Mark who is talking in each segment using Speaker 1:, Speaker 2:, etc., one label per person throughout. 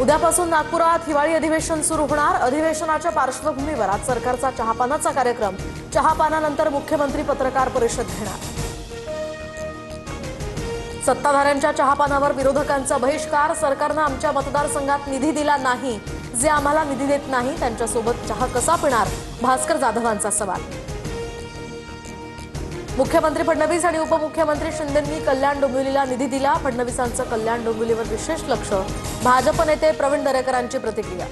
Speaker 1: उद्यापासून नागपुरात हिवाळी अधिवेशन सुरू होणार। अधिवेशनाच्या पार्श्वभूमीवर आज सरकारचा चहापानाचा कार्यक्रम। चहापानानंतर मुख्यमंत्री पत्रकार परिषद घेणार। सत्ताधाऱ्यांच्या चहापानावर विरोधकांचा बहिष्कार। सरकारने आमच्या मतदारसंघात निधी दिला नाही, जे आम्हाला निधी देत नाही त्यांच्यासोबत चहा कसा पिणार, भास्कर जाधवांचा सवाल। मुख्यमंत्री फडणवीस आणि उपमुख्यमंत्री शिंदेंनी कल्याण डोंबिवलीला निधी दिला। फडणवीसांचं कल्याण डोंबिवलीवर विशेष लक्ष। भाजप नेते प्रवीण दरेकरांची प्रतिक्रिया।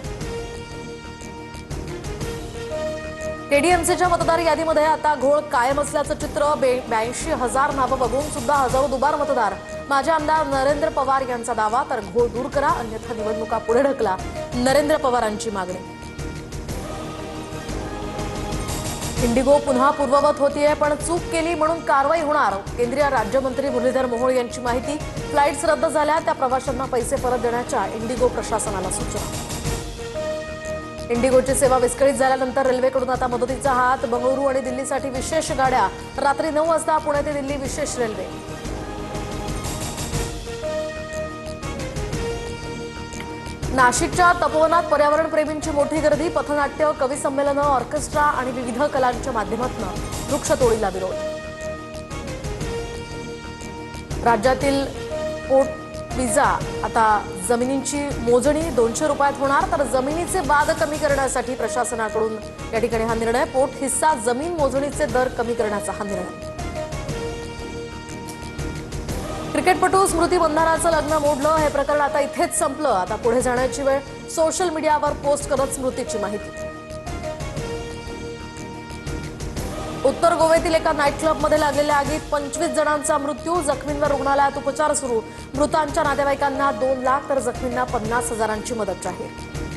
Speaker 1: केडीएमसीच्या मतदार यादीमध्ये आता घोळ कायम असल्याचं चित्र। 82,000 नावं बघून सुद्धा हजारो दुबार मतदार। माजी आमदार नरेंद्र पवार यांचा दावा, तर घोळ दूर करा अन्यथा निवडणुका पुढे ढकला, नरेंद्र पवारांची मागणी। इंडिगो पुन्हा पूर्ववत होतीये, पण चूक केली म्हणून कारवाई होणार। केंद्रीय राज्यमंत्री मुरलीधर मोहोळ यांची माहिती। फ्लाईट्स रद्द झाल्या, त्या प्रवाशांना पैसे परत देण्याच्या इंडिगो प्रशासनाला सूचना। इंडिगोची सेवा विस्कळीत झाल्यानंतर रेल्वेकडून आता मदतीचा हात। बंगळुरू आणि दिल्लीसाठी विशेष गाड्या। रात्री 9 वाजता पुणे ते दिल्ली विशेष रेल्वे। नाशिकच्या तपोवनात पर्यावरण प्रेमींची मोठी गर्दी। पथनाट्य, कवी संमेलनं, ऑर्केस्ट्रा आणि विविध कलांच्या माध्यमातून वृक्षतोडीला विरोध। राज्यातील पोट विजा आता जमिनींची मोजणी 200 रुपयात होणार, तर जमिनीचे वाद कमी करण्यासाठी प्रशासनाकडून या ठिकाणी हा निर्णय। पोट हिस्सा जमीन मोजणीचे दर कमी करण्याचा हा निर्णय। क्रिकेटपटू स्मृती मंधानाचं लग्न मोडलं, हे प्रकरण आता इथेच संपलं। आता पुढे जाण्याची वेळ। सोशल मीडियावर पोस्ट करत स्मृतीची माहिती। उत्तर गोव्यातील एका नाईट क्लबमध्ये लागलेल्या आगीत 25 जणांचा मृत्यू। जखमींवर रुग्णालयात उपचार सुरू। मृतांच्या नातेवाईकांना 2 लाख तर जखमींना 50,000ची मदत जाहीर।